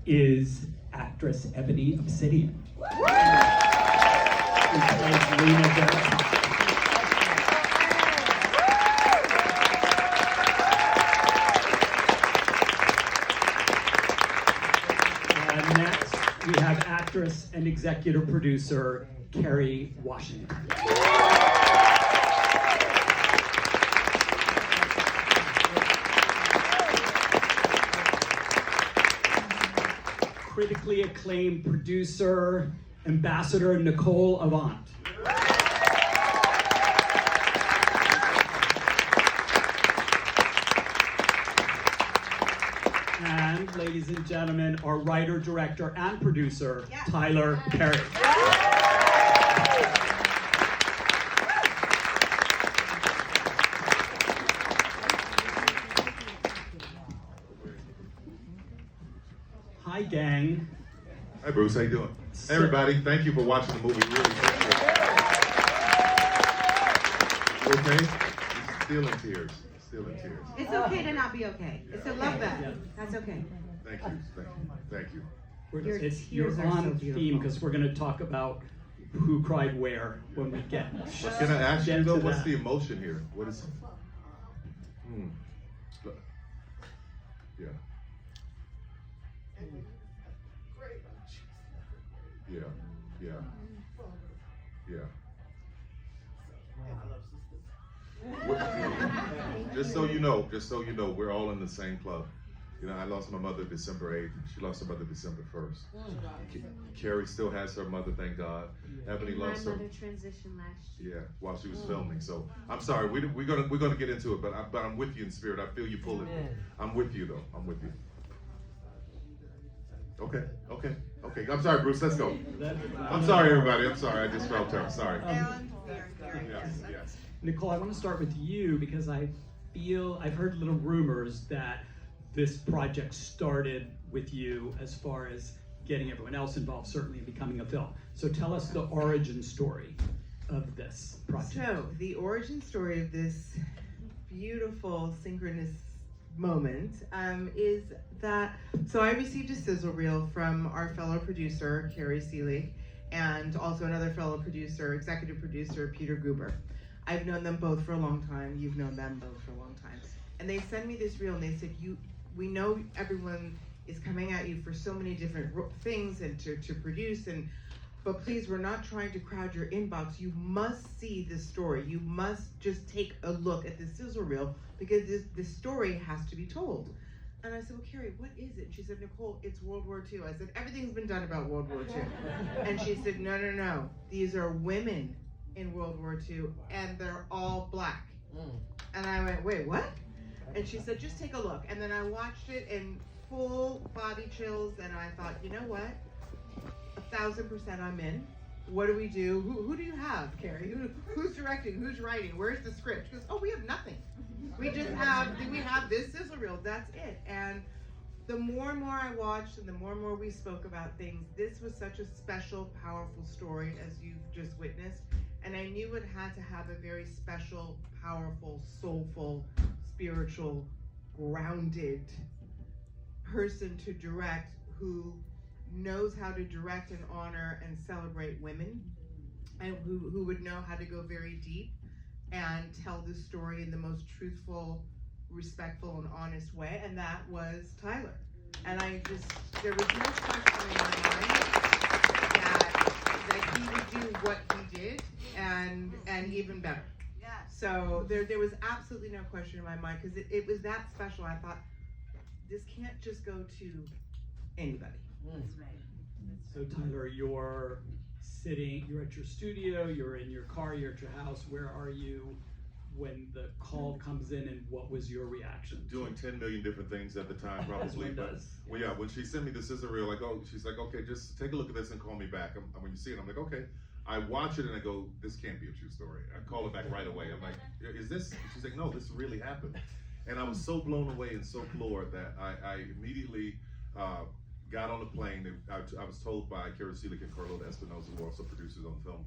is actress Ebony Obsidian. Who plays Lena Derrick. Next, we have actress and executive producer Kerry Washington. Critically acclaimed producer, Ambassador Nicole Avant. And ladies and gentlemen, our writer, director, and producer, Tyler Perry. Hi, gang. Hi, Bruce. How you doing? Hey, everybody, thank you for watching the movie. Really appreciate it. You okay? You're still in tears. Still in tears. It's okay to not be okay. It's a love that. Yeah. That's okay. Thank you. Thank you. Your You're tears are on so theme beautiful. because we're going to talk about who cried where when we get. Can I ask you get though, to what's that. the emotion here? What is? Yeah. Yeah. Yeah. Yeah. Just so you know, we're all in the same club. You know, I lost my mother December 8th. She lost her mother December 1st. Carrie still has her mother, thank God. Ebony lost her. My mother transitioned last year. Yeah, while she was filming. So I'm sorry, we're gonna get into it, but I'm with you in spirit. I feel you pulling me. I'm with you though. I'm with you. Okay. I'm sorry, Bruce. Let's go. I'm sorry, everybody. I'm sorry. I just felt her. Sorry. Yes. Nicole, I want to start with you because I've heard little rumors that this project started with you as far as getting everyone else involved, certainly in becoming a film. So tell us the origin story of this project. So, the origin story of this beautiful synchronous moment is that, so I received a sizzle reel from our fellow producer, Carrie Seelig, and also another fellow producer, executive producer, Peter Guber. I've known them both for a long time. You've known them both for a long time. And they sent me this reel and they said, we know everyone is coming at you for so many different things and to produce, but please, we're not trying to crowd your inbox. You must see this story. You must just take a look at this sizzle reel because this story has to be told. And I said, well, Kerry, what is it? She said, Nicole, it's World War II. I said, everything's been done about World War II. And she said, no. These are women in World War II, and they're all black. And I went, wait, what? And she said, just take a look. And then I watched it in full body chills, and I thought, you know what? 1,000% I'm in. What do we do? Who do you have, Kerry? Who's directing? Who's writing? Where's the script? She goes, oh, we have nothing. We have this sizzle reel. That's it. And the more and more I watched and the more we spoke about things, this was such a special, powerful story as you've just witnessed. And I knew it had to have a very special, powerful, soulful, spiritual, grounded person to direct who knows how to direct and honor and celebrate women, and who would know how to go very deep and tell this story in the most truthful, respectful, and honest way, and that was Tyler. And there was no question in my mind that he would do what he did, and even better. Yes. So there was absolutely no question in my mind, because it was that special. I thought, this can't just go to anybody. That's right. So Tyler, you're at your studio, you're in your car, you're at your house. Where are you when the call comes in, and what was your reaction? Doing 10 million different things at the time, probably. But well, yeah, when she sent me the sizzle reel, she's like, okay, just take a look at this and call me back. When you see it, I'm like, okay. I watch it and I go, this can't be a true story. I call her back right away. I'm like, is this? She's like, no, this really happened. And I was so blown away and so floored that I immediately got on the plane. I was told by Kerry Seelig and Carlota Espinosa, who are also producers on the film,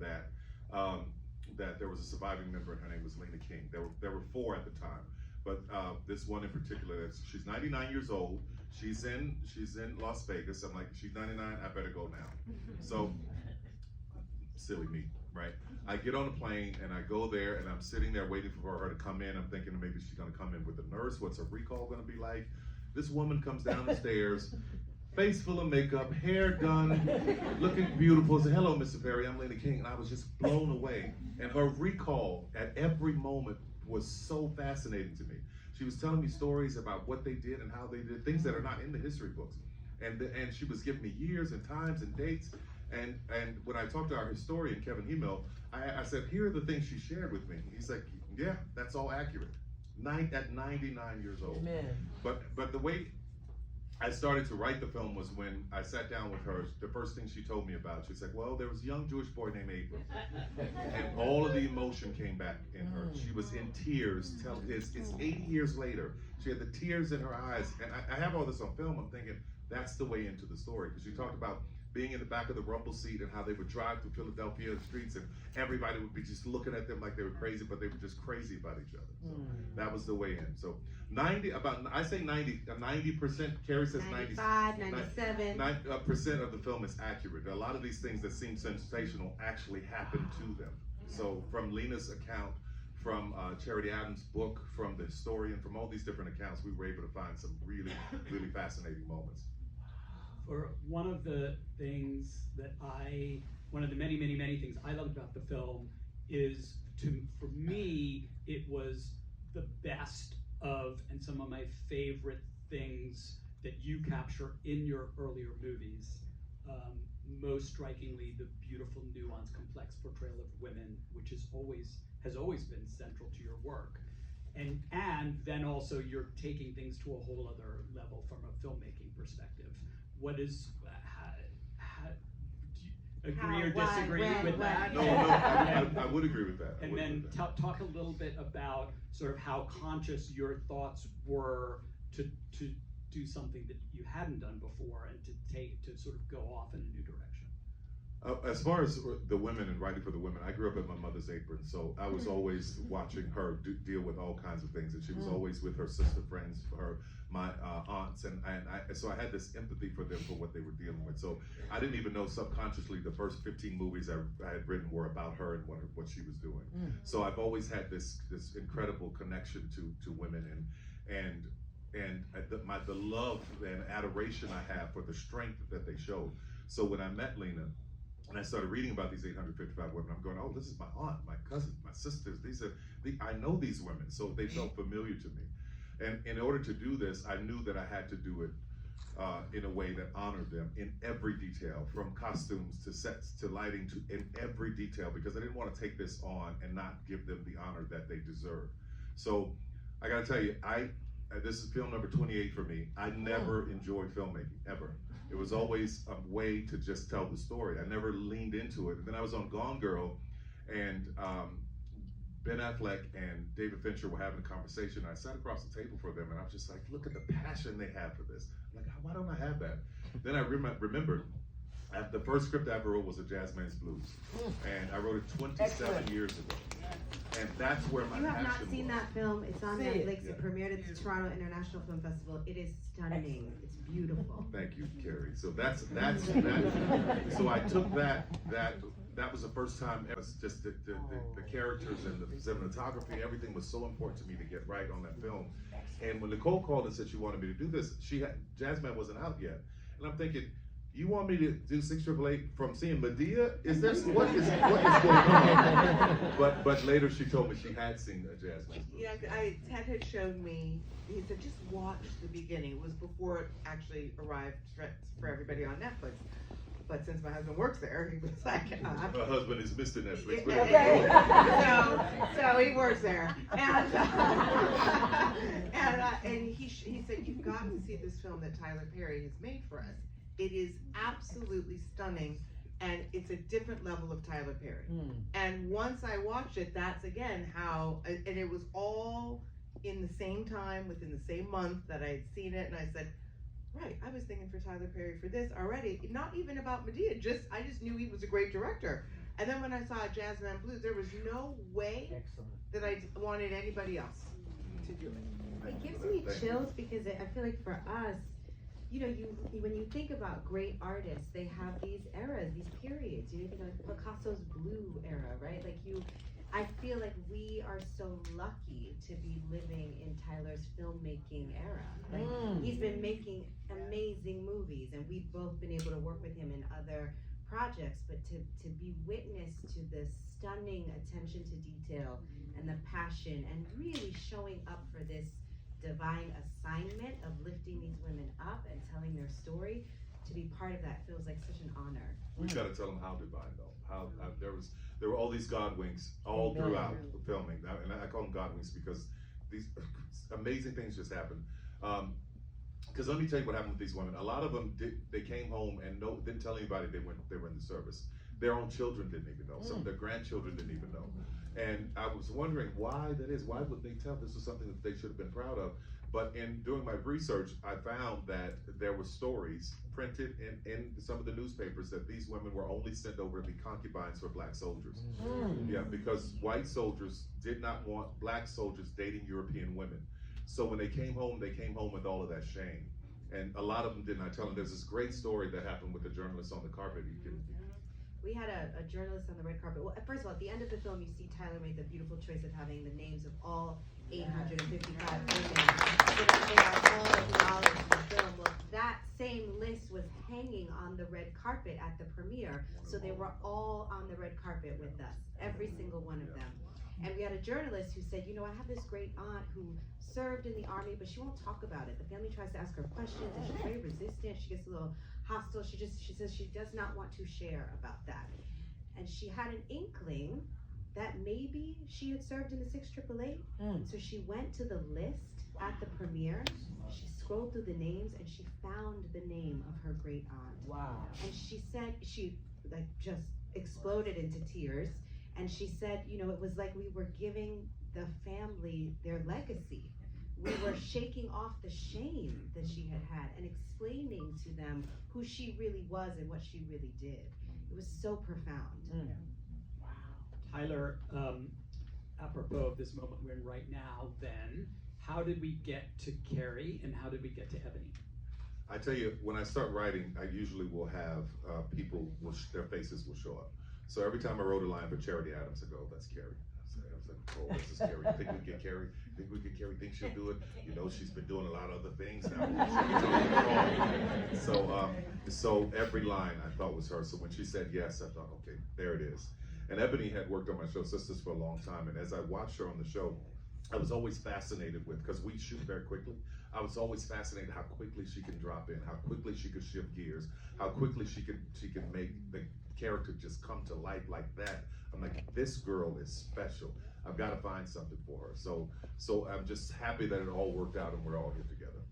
that there was a surviving member, and her name was Lena King. There were 4 at the time, but this one in particular, she's 99 years old. she's in Las Vegas. I'm like, she's 99, I better go now. So, silly me, right? I get on the plane and I go there and I'm sitting there waiting for her to come in. I'm thinking maybe she's gonna come in with a nurse. What's her recall gonna be like? This woman comes down the stairs, face full of makeup, hair done, looking beautiful. Said, hello, Mr. Perry, I'm Lena King. And I was just blown away. And her recall at every moment was so fascinating to me. She was telling me stories about what they did and how they did things that are not in the history books. And she was giving me years and times and dates. And when I talked to our historian, Kevin Hemel, I said, here are the things she shared with me. He's like, yeah, that's all accurate. At 99 years old. Amen. But the way I started to write the film was when I sat down with her. The first thing she told me about, she's like, well, there was a young Jewish boy named Abram. And all of the emotion came back in her. She was in tears. It's 80 years later. She had the tears in her eyes. And I have all this on film. I'm thinking, that's the way into the story. Because she talked about being in the back of the rumble seat and how they would drive through Philadelphia streets and everybody would be just looking at them like they were crazy, but they were just crazy about each other. So that was the way in. So 90%, Kerry says 95, 97. 9% of the film is accurate. A lot of these things that seem sensational actually happened to them. So from Lena's account, from Charity Adams' book, from the historian, from all these different accounts, we were able to find some really, really fascinating moments. Or one of the things that one of the many things I loved about the film is, for me, it was the best of, and some of my favorite things that you capture in your earlier movies. Most strikingly, the beautiful, nuanced, complex portrayal of women, which has always been central to your work. And then also you're taking things to a whole other level from a filmmaking perspective. What is, how do you agree or disagree with that? No, I would agree with that. And then talk a little bit about sort of how conscious your thoughts were to do something that you hadn't done before and to sort of go off in a new direction. As far as the women and writing for the women, I grew up at my mother's apron, so I was always watching her deal with all kinds of things, and she was always with her sister friends, my aunts, and so I had this empathy for them for what they were dealing with. So I didn't even know subconsciously the first 15 movies I had written were about her and what she was doing. So I've always had this incredible connection to women and the love and adoration I have for the strength that they showed. So when I met Lena, and I started reading about these 855 women, I'm going, oh, this is my aunt, my cousin, my sisters. I know these women, so they felt familiar to me. And in order to do this, I knew that I had to do it in a way that honored them in every detail, from costumes to sets to lighting, to in every detail, because I didn't want to take this on and not give them the honor that they deserve. So I got to tell you, this is film number 28 for me. I never enjoyed filmmaking, ever. It was always a way to just tell the story. I never leaned into it. And then I was on Gone Girl, and Ben Affleck and David Fincher were having a conversation. I sat across the table for them, and I was just like, look at the passion they have for this. I'm like, why don't I have that? Then I remembered, the first script I ever wrote was A Jazz Man's Blues. And I wrote it 27 years ago. And that's where my passion was. You have not seen that film. It's on Netflix. Yeah. It premiered at the Toronto International Film Festival. It is stunning. It's beautiful. Thank you, Kerry. So that's that. So I took that was the first time. It was just the characters and the cinematography. Everything was so important to me to get right on that film. And when Nicole called and said she wanted me to do this, Jazzman wasn't out yet, and I'm thinking, you want me to do 688 from seeing Medea? What is going on? But later she told me she had seen a Jazzman. Yeah, Ted had shown me. He said, just watch the beginning. It was before it actually arrived for everybody on Netflix. But since my husband works there, he was like, My husband is Mr. Netflix. So he works there, and he said, you've got to see this film that Tyler Perry has made for us. It is absolutely stunning, and it's a different level of Tyler Perry. And once I watched it, that's again how, and it was all in the same time, within the same month that I had seen it, and I said, right, I was thinking for Tyler Perry for this already, not even about Medea, I just knew he was a great director. And then when I saw Jazzman Blues, there was no way that I wanted anybody else to do it. It gives me chills because I feel like for us, you know, when you think about great artists, they have these eras, these periods. You think of Picasso's blue era, right? Like I feel like we are so lucky to be living in Tyler's filmmaking era. Like he's been making amazing movies, and we've both been able to work with him in other projects. But to be witness to this stunning attention to detail and the passion, and really showing up for this divine assignment of lifting these women up and telling their story, to be part of that feels like such an honor. We got to tell them how divine though. There were all these God winks all throughout the filming, and I call them God winks because these amazing things just happened. Because let me tell you what happened with these women. A lot of them they came home and didn't tell anybody they were in the service. Their own children didn't even know. Some of their grandchildren didn't even know. And I was wondering why that is. Why would they tell? This was something that they should have been proud of. But in doing my research, I found that there were stories printed in some of the newspapers that these women were only sent over to be concubines for black soldiers. Yeah, because white soldiers did not want black soldiers dating European women. So when they came home with all of that shame. And a lot of them did not tell them. There's this great story that happened with the journalist on the carpet. We had a journalist on the red carpet. Well, first of all, at the end of the film, you see Tyler made the beautiful choice of having the names of all 855 women, so that they are all acknowledged in the film. Well, that same list was hanging on the red carpet at the premiere, so they were all on the red carpet with us, every single one of them. And we had a journalist who said, you know, I have this great aunt who served in the Army, but she won't talk about it. The family tries to ask her questions, and she's very resistant. She gets a little hostile. She says she does not want to share about that. And she had an inkling that maybe she had served in the 6th AAA. So she went to the list at the premiere. She scrolled through the names, and she found the name of her great aunt. Wow. And she said, she like just exploded into tears. And she said, you know, it was like we were giving the family their legacy. We were shaking off the shame that she had had and explaining to them who she really was and what she really did. It was so profound. Wow. Tyler, apropos of this moment we're in right now, then, how did we get to Kerry and how did we get to Ebony? I tell you, when I start writing, I usually will have people, their faces will show up. So every time I wrote a line for Charity Adams, I go, that's Kerry. I was like, oh, this is Kerry. Think we get Kerry? Think we get Kerry? Think she'll do it? You know, she's been doing a lot of other things now. So every line I thought was her. So when she said yes, I thought, okay, there it is. And Ebony had worked on my show Sisters for a long time. And as I watched her on the show, I was always fascinated with, because we shoot very quickly, I was always fascinated how quickly she can drop in, how quickly she could shift gears, how quickly she could make the character just come to life like that. I'm like, this girl is special. I've got to find something for her. So I'm just happy that it all worked out and we're all here together.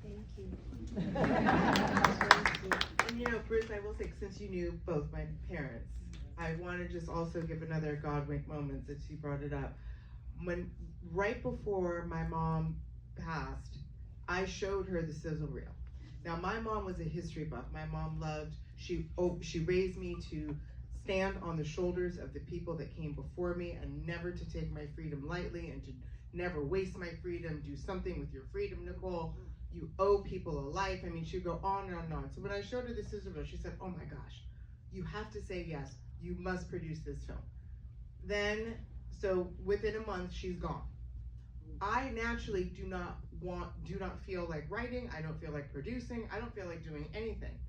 Thank you. Thank you. And you know, Bruce, I will say, since you knew both my parents, I want to just also give another God wink moment since you brought it up. Right before my mom passed, I showed her the sizzle reel. Now, my mom was a history buff. My mom loved, she raised me to stand on the shoulders of the people that came before me and never to take my freedom lightly and to never waste my freedom. Do something with your freedom, Nicole. You owe people a life. I mean, she'd go on and on and on. So when I showed her the sizzle reel, she said, oh my gosh, you have to say yes. You must produce this film. Then, so within a month, she's gone. I naturally do not feel like writing. I don't feel like producing. I don't feel like doing anything.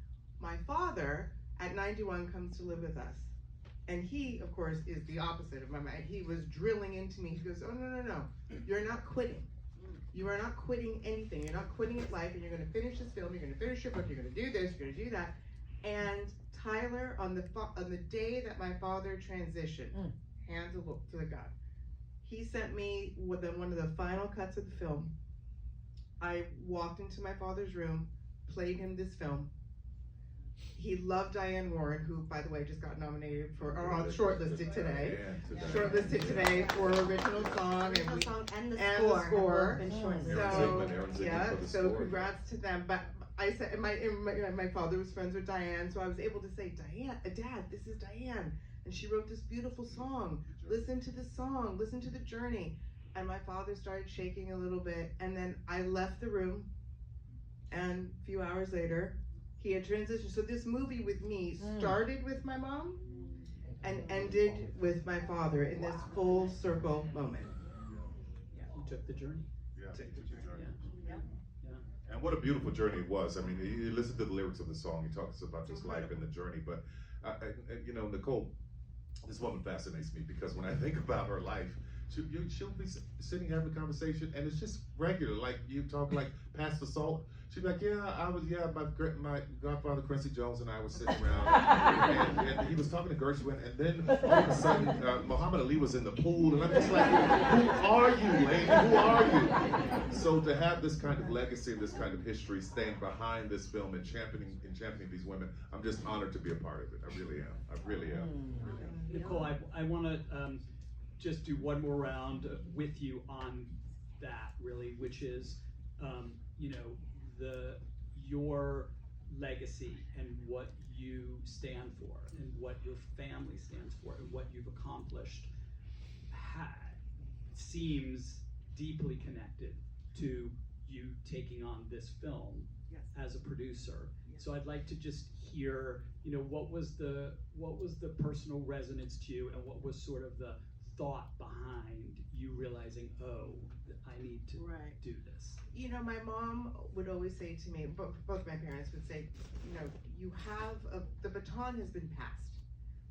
My father at 91 comes to live with us. And he, of course, is the opposite of my mind. He was drilling into me. He goes, oh, no. You're not quitting. You are not quitting anything. You're not quitting at life, and you're going to finish this film. You're going to finish your book. You're going to do this. You're going to do that. And Tyler, on the day that my father transitioned, hands to the God, he sent me with one of the final cuts of the film. I walked into my father's room, played him this film. He loved Diane Warren, who, by the way, just got nominated shortlisted today. Shortlisted today for original song And the score. So congrats to them. But I said, my father was friends with Diane, so I was able to say, Diane, Dad, this is Diane. And she wrote this beautiful song. Listen to the song, listen to the journey. And my father started shaking a little bit. And then I left the room And a few hours later, he had transitioned. So this movie with me started with my mom and ended with my father in this full circle moment. You took the journey. Yeah. Took the journey. And what a beautiful journey it was. I mean, you listen to the lyrics of the song. He talks about just life and the journey. But you know, Nicole, this woman fascinates me because when I think about her life, she'll be sitting having a conversation, and it's just regular. Like you talk like past the salt. She'd be like, my godfather Quincy Jones and I were sitting around, and he was talking to Gershwin, and then all of a sudden Muhammad Ali was in the pool, and I'm just like, who are you, lady? Who are you? So to have this kind of legacy and this kind of history stand behind this film and championing these women, I'm just honored to be a part of it. I really am. I really am. Nicole, I want to just do one more round with you on that, really, which is, you know, your legacy and what you stand for and what your family stands for and what you've accomplished seems deeply connected to you taking on this film as a producer. So I'd like to just hear, you know, what was the personal resonance to you, and what was sort of the thought behind you realizing, oh, I need to do this. You know, my mom would always say to me, both my parents would say, you know, you have the baton has been passed.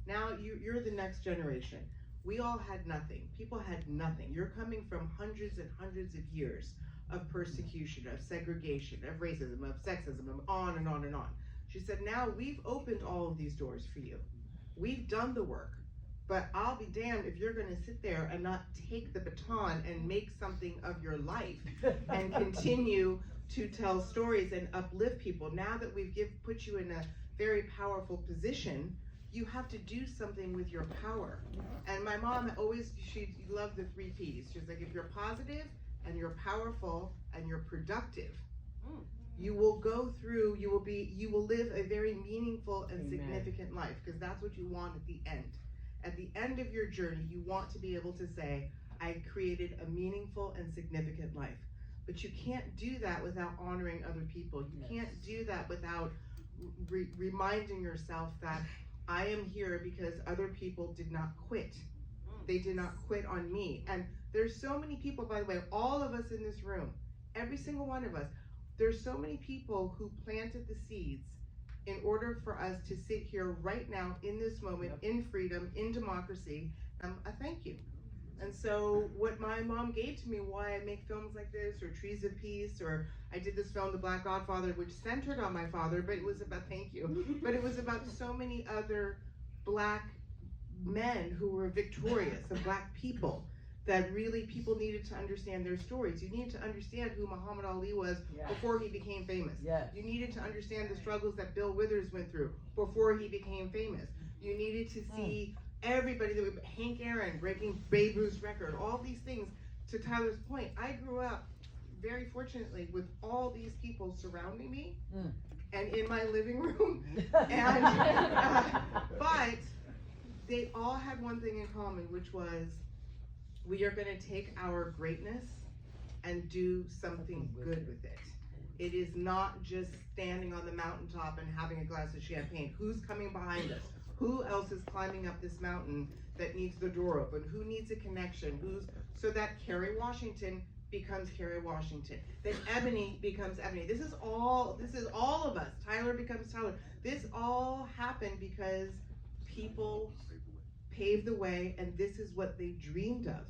Now you're the next generation. We all had nothing. People had nothing. You're coming from hundreds and hundreds of years of persecution, of segregation, of racism, of sexism, of on and on and on. She said, now we've opened all of these doors for you. We've done the work. But I'll be damned if you're going to sit there and not take the baton and make something of your life and continue to tell stories and uplift people. Now that we've put you in a very powerful position, you have to do something with your power. And my mom she loved the 3 Ps. She was like, if you're positive and you're powerful and you're productive, you will go through, you will live a very meaningful and significant life, because that's what you want at the end. At the end of your journey, you want to be able to say, I created a meaningful and significant life. But you can't do that without honoring other people. You can't do that without reminding yourself that I am here because other people did not quit. They did not quit on me. And there's so many people, by the way, all of us in this room, every single one of us, there's so many people who planted the seeds in order for us to sit here right now in this moment, in freedom, in democracy. I thank you. And so what my mom gave to me, why I make films like this, or Trees of Peace, or I did this film, The Black Godfather, which centered on my father, but it was about, thank you, but it was about so many other Black men who were victorious, and Black people, that really people needed to understand their stories. You needed to understand who Muhammad Ali was before he became famous. You needed to understand the struggles that Bill Withers went through before he became famous. You needed to see everybody, Hank Aaron breaking Babe Ruth's record, all these things. To Tyler's point, I grew up very fortunately with all these people surrounding me and in my living room. And but they all had one thing in common, which was, we are going to take our greatness and do something good with it. It is not just standing on the mountaintop and having a glass of champagne. Who's coming behind us? Who else is climbing up this mountain that needs the door open? Who needs a connection? So that Kerry Washington becomes Kerry Washington. That Ebony becomes Ebony. This is all of us. Tyler becomes Tyler. This all happened because people paved the way, and this is what they dreamed of.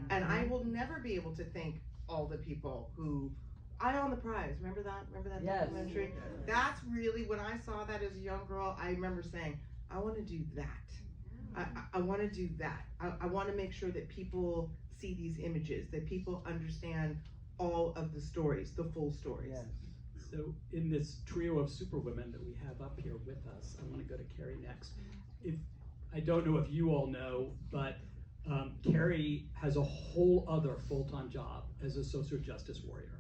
And I will never be able to thank all the people who, Eye on the Prize, remember that documentary? That's really, when I saw that as a young girl, I remember saying, I want to do that. I want to do that. I want to make sure that people see these images, that people understand all of the stories, the full stories. So in this trio of superwomen that we have up here with us, I want to go to Kerry next. I don't know if you all know, but Kerry has a whole other full-time job as a social justice warrior.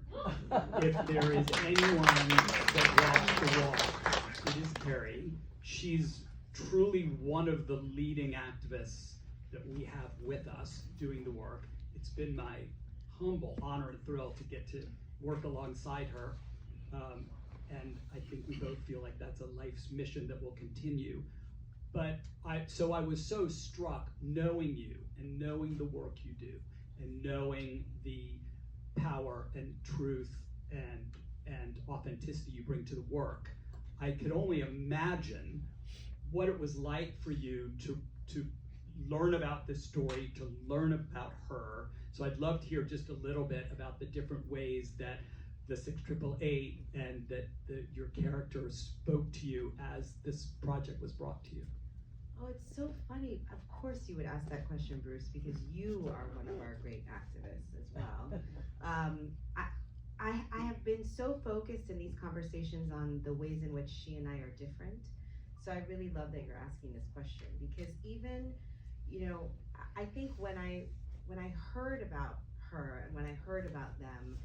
If there is anyone that walks the walk, it is Kerry. She's truly one of the leading activists that we have with us doing the work. It's been my humble honor and thrill to get to work alongside her. and I think we both feel like that's a life's mission that will continue. But I was so struck knowing you and knowing the work you do and knowing the power and truth and authenticity you bring to the work. I could only imagine what it was like for you to learn about this story, to learn about her. So I'd love to hear just a little bit about the different ways that the 6888 and that your character spoke to you as this project was brought to you. Oh, it's so funny. Of course you would ask that question, Bruce, because you are one of our great activists as well. I have been so focused in these conversations on the ways in which she and I are different. So I really love that you're asking this question, because even, I think when I heard about her and when I heard about them,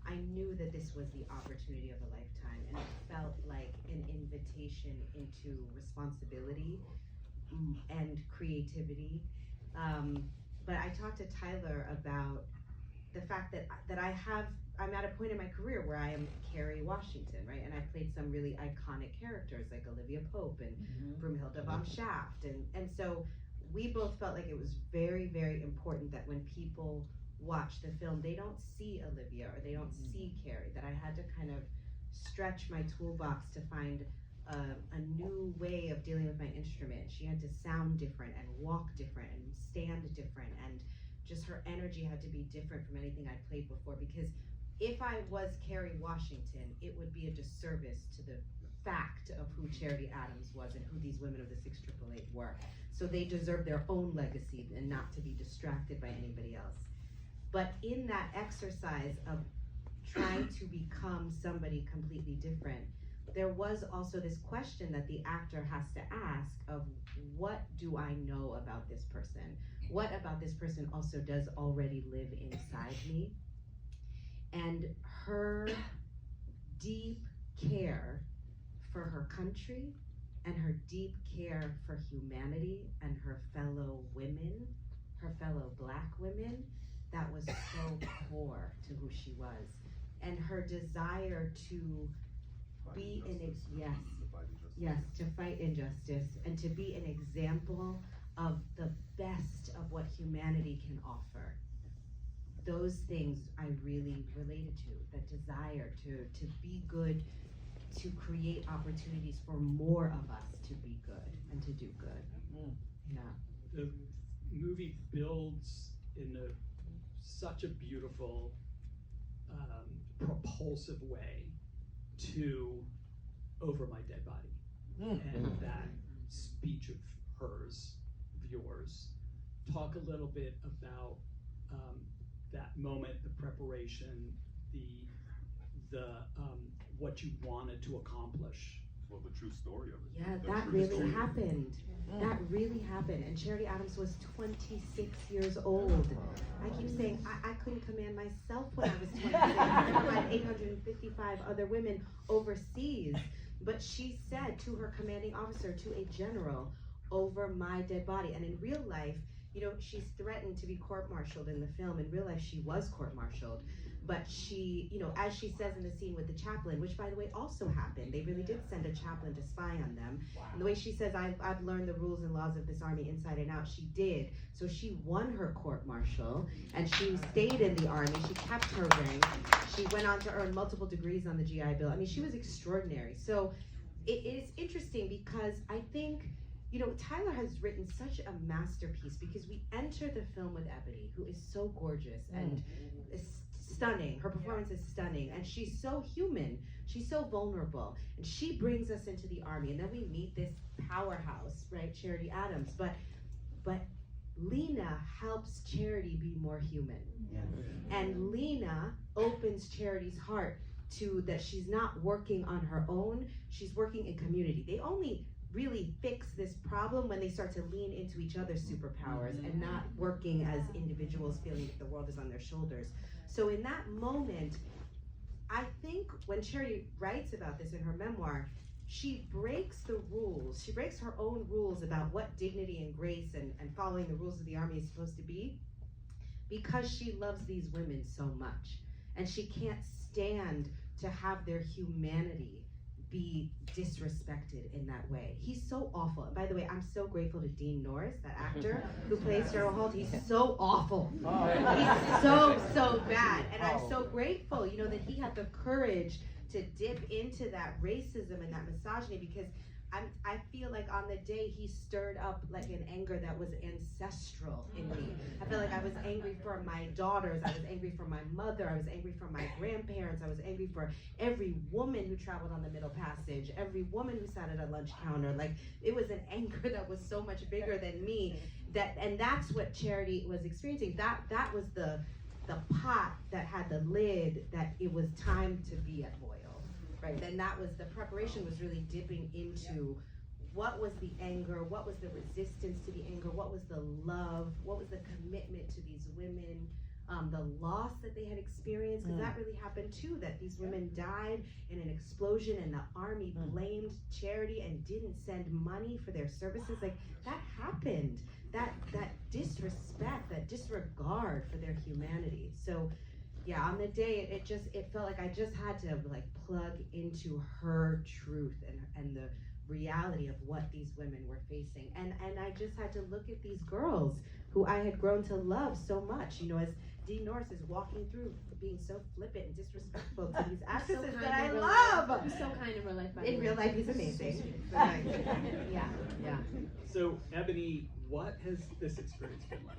I knew that this was the opportunity of a lifetime, and it felt like an invitation into responsibility and creativity. But I talked to Tyler about the fact that I'm at a point in my career where I am Kerry Washington, right? And I've played some really iconic characters like Olivia Pope and Broomhilda Von Shaft. And so we both felt like it was very, very important that when people watch the film, they don't see Olivia or they don't see Kerry, that I had to kind of stretch my toolbox to find a new way of dealing with my instrument. She had to sound different and walk different and stand different, and just her energy had to be different from anything I'd played before, because if I was Kerry Washington, it would be a disservice to the fact of who Charity Adams was and who these women of the 6888 were. So they deserve their own legacy and not to be distracted by anybody else. But in that exercise of trying to become somebody completely different, there was also this question that the actor has to ask of, what do I know about this person? What about this person also does already live inside me? And her deep care for her country and her deep care for humanity and her fellow women, her fellow Black women, that was so core to who she was. And her desire to be to fight injustice and to be an example of the best of what humanity can offer. Those things I really related to, that desire to be good, to create opportunities for more of us to be good and to do good. Yeah. The movie builds in such a beautiful, propulsive way to Over My Dead Body. And that speech of hers, of yours. Talk a little bit about that moment, the preparation, the what you wanted to accomplish. Well, the true story of it. Yeah, that really happened. That really happened. And Charity Adams was 26 years old. I keep saying I couldn't command myself when I was 26. I command 855 other women overseas. But she said to her commanding officer, to a general, over my dead body. And in real life, she's threatened to be court-martialed in the film. In real life, she was court-martialed. But she, as she says in the scene with the chaplain, which by the way also happened, they really did send a chaplain to spy on them. Wow. And the way she says, I've learned the rules and laws of this army inside and out, she did. So she won her court-martial, and she stayed in the army. She kept her rank. She went on to earn multiple degrees on the GI Bill. I mean, she was extraordinary. So it is interesting because I think, Tyler has written such a masterpiece, because we enter the film with Ebony, who is so gorgeous and stunning. Her performance is stunning, and she's so human. She's so vulnerable, and she brings us into the army, and then we meet this powerhouse, right, Charity Adams. But Lena helps Charity be more human, and Lena opens Charity's heart to that she's not working on her own. She's working in community. They only really fix this problem when they start to lean into each other's superpowers and not working as individuals, feeling that the world is on their shoulders. So in that moment, I think when Charity writes about this in her memoir, she breaks the rules. She breaks her own rules about what dignity and grace and following the rules of the army is supposed to be, because she loves these women so much. And she can't stand to have their humanity be disrespected in that way. He's so awful. And by the way, I'm so grateful to Dean Norris, that actor who plays Gerald Holt. He's so awful. He's so bad. And I'm so grateful, you know, that he had the courage to dip into that racism and that misogyny, because I feel like on the day he stirred up like an anger that was ancestral in me. I feel like I was angry for my daughters, I was angry for my mother, I was angry for my grandparents, I was angry for every woman who traveled on the Middle Passage, every woman who sat at a lunch counter. Like, it was an anger that was so much bigger than me, and that's what Charity was experiencing. That was the pot that had the lid, that it was time to be at boil. Right, then that was, the preparation was really dipping into what was the anger, what was the resistance to the anger, what was the love, what was the commitment to these women, the loss that they had experienced, because that really happened too, that these women died in an explosion and the Army blamed Charity and didn't send money for their services. Like, that happened. That disrespect, that disregard for their humanity. So yeah, on the day, it felt like I just had to like plug into her truth and the reality of what these women were facing. And I just had to look at these girls who I had grown to love so much, you know, as Dean Norris is walking through being so flippant and disrespectful to these actresses that I love. He's so kind in real life. In real life, he's amazing. Yeah. So, Ebony, what has this experience been like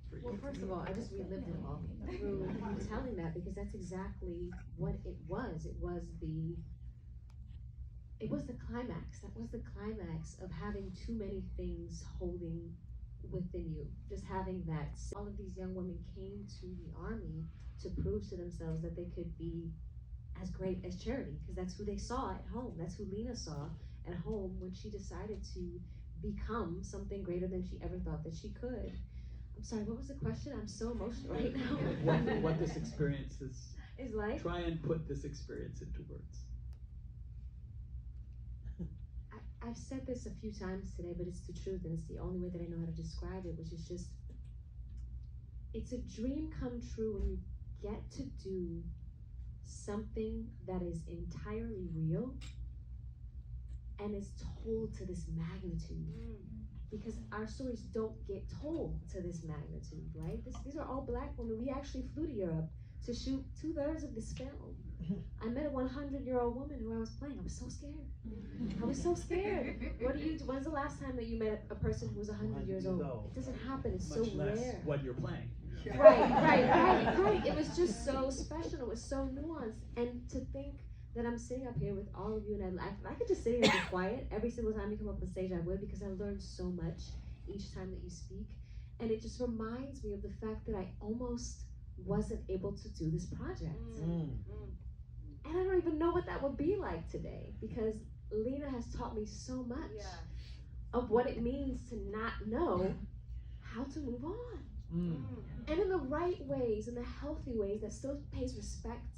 for you? Well, first of all, I just relived it all through you telling that, because that's exactly what it was. It was the climax. That was the climax of having too many things holding within you. Just having that. All of these young women came to the Army to prove to themselves that they could be as great as Charity, because that's who they saw at home. That's who Lena saw at home when she decided to become something greater than she ever thought that she could. I'm sorry, what was the question? I'm so emotional right now. What this experience is like? Try and put this experience into words. I've said this a few times today, but it's the truth, and it's the only way that I know how to describe it, which is just, it's a dream come true when you get to do something that is entirely real and is told to this magnitude. Because our stories don't get told to this magnitude, right? These are all Black women. We actually flew to Europe to shoot 2/3 of this film. I met a 100-year-old woman who I was playing. I was so scared. I was so scared. When's the last time that you met a person who was 100 years old? It doesn't happen. It's Much so less rare. what you're playing. Right. It was just so special. It was so nuanced. And to think that I'm sitting up here with all of you, and I could just sit here and be quiet. Every single time you come up on stage, I would, because I learned so much each time that you speak. And it just reminds me of the fact that I almost wasn't able to do this project. And I don't even know what that would be like today, because Lena has taught me so much of what it means to not know how to move on. And in the right ways, in the healthy ways that still pays respect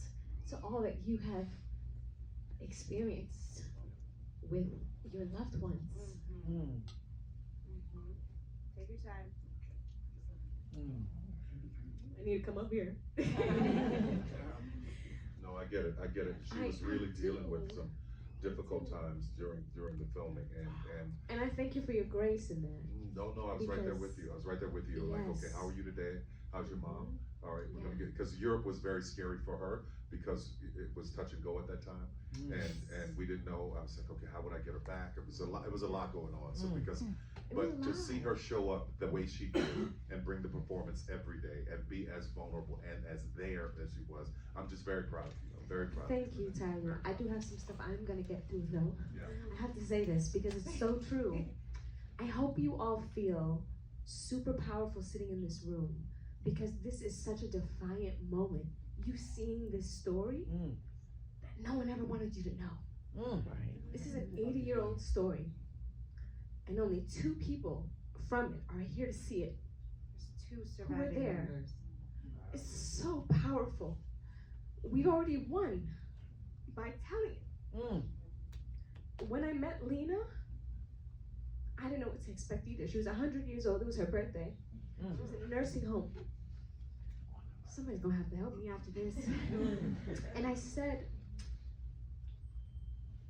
to all that you have experienced with your loved ones. Take your time. I need to come up here. No, I get it. She was really dealing with some difficult times during the filming, and I thank you for your grace in that. No, I was right there with you. Like, okay, how are you today? How's your mom? All right, we're gonna get, because Europe was very scary for her, because it was touch and go at that time, and we didn't know. I was like, okay, how would I get her back? It was a lot going on. So but to see her show up the way she did and bring the performance every day and be as vulnerable and as there as she was, I'm just very proud of you. I'm very proud. Thank you, Tyler. I do have some stuff I'm gonna get through though. I have to say this because it's so true. I hope you all feel super powerful sitting in this room, because this is such a defiant moment. You seeing this story that no one ever wanted you to know. This is an 80-year-old story, and only 2 people from it are here to see it. There's 2 Who were surviving there. members. It's so powerful. We already won by telling it. When I met Lena, I didn't know what to expect either. She was 100 years old. It was her birthday. She was in a nursing home. Somebody's gonna have to help me after this. And I said,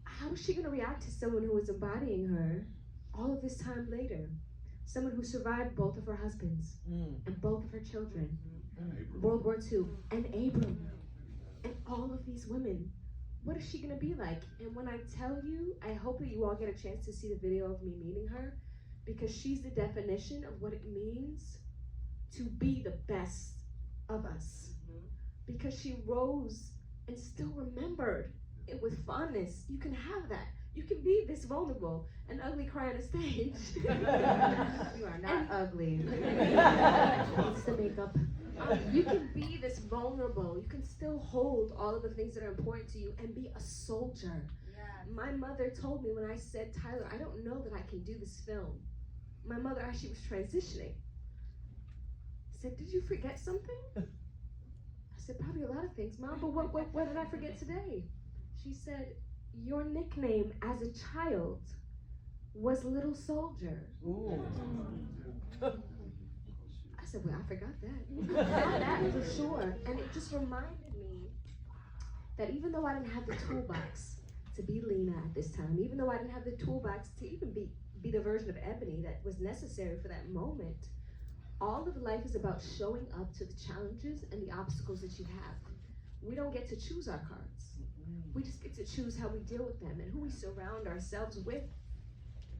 I how is she going to react to someone who was embodying her all of this time later? Someone who survived both of her husbands and both of her children, World War II, and Abram, and all of these women. What is she going to be like? And when I tell you, I hope that you all get a chance to see the video of me meeting her, because she's the definition of what it means to be the best of us. Because she rose and still remembered it with fondness. You can have that. You can be this vulnerable and ugly, cry on a stage. You are not ugly. It's the makeup. You can be this vulnerable. You can still hold all of the things that are important to you and be a soldier. Yes. My mother told me when I said, Tyler, I don't know that I can do this film. My mother actually was transitioning. Said, did you forget something? I said, probably a lot of things, Mom, but what did I forget today? She said, your nickname as a child was Little Soldier. Ooh. I said, well, I forgot that. That for sure. And it just reminded me that even though I didn't have the toolbox to be Lena at this time, even though I didn't have the toolbox to even be the version of Ebony that was necessary for that moment, all of life is about showing up to the challenges and the obstacles that you have. We don't get to choose our cards. We just get to choose how we deal with them and who we surround ourselves with.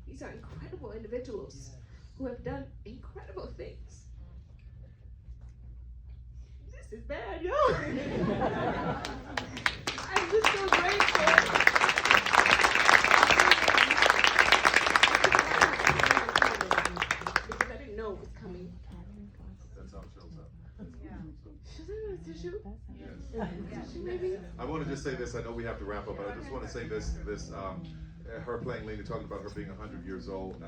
These are incredible individuals who have done incredible things. This is bad, yo. I'm just so grateful. Because I didn't know it was coming. That's how it shows up. Should I have a tissue? Yes. Tissue, maybe? I want to just say this. I know we have to wrap up, but I just want to say this. Her playing Lena, talking about her being 100 years old.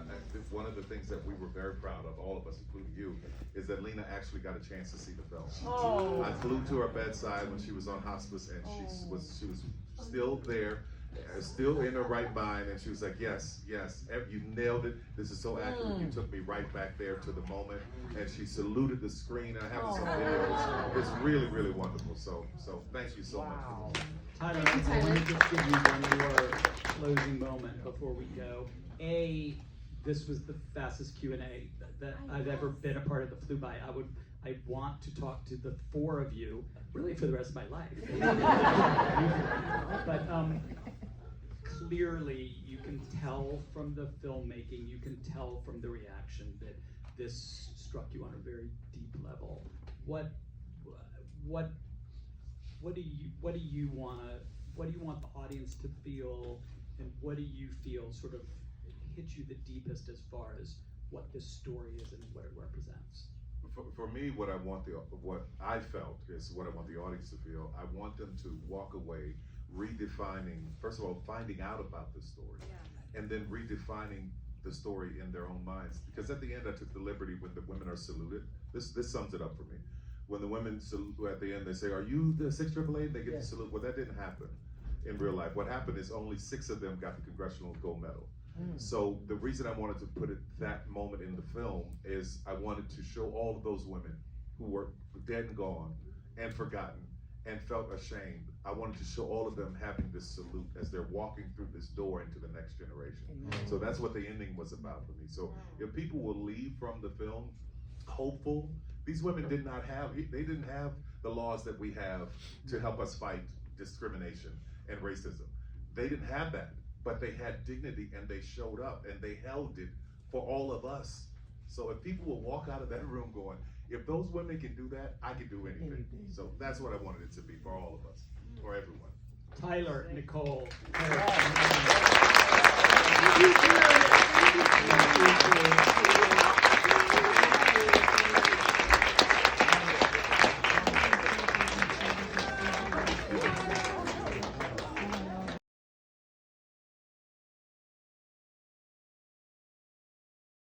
One of the things that we were very proud of, all of us, including you, is that Lena actually got a chance to see the film. Oh. I flew to her bedside when she was on hospice, and she was still there, still in her right mind, and she was like, yes, you nailed it. This is so accurate. You took me right back there to the moment, and she saluted the screen. And I have this on video. It's really, really wonderful. So thank you so much. Tyler, Thank you, I want Tyler. to just give you one more closing moment before we go. This was the fastest Q&A that I've ever been a part of that flew by. I want to talk to the four of you, really for the rest of my life. But clearly you can tell from the filmmaking, you can tell from the reaction that this struck you on a very deep level. What do you want the audience to feel, and what do you feel sort of hit you the deepest as far as what this story is and what it represents? For me, what I felt is what I want the audience to feel. I want them to walk away redefining, first of all, finding out about the story, and then redefining the story in their own minds. Because at the end, I took the liberty when the women are saluted. This sums it up for me. When the women salute at the end, they say, "Are you the 6AAA?" They get the salute. Well, that didn't happen in real life. What happened is only 6 of them got the Congressional Gold Medal. So the reason I wanted to put that moment in the film is I wanted to show all of those women who were dead and gone and forgotten and felt ashamed. I wanted to show all of them having this salute as they're walking through this door into the next generation. So that's what the ending was about for me. So if people will leave from the film hopeful, these women didn't have the laws that we have to help us fight discrimination and racism. They didn't have that. But they had dignity, and they showed up, and they held it for all of us. So if people will walk out of that room going, if those women can do that, I can do anything. So that's what I wanted it to be for all of us, for everyone. Tyler, Nicole, Thank you.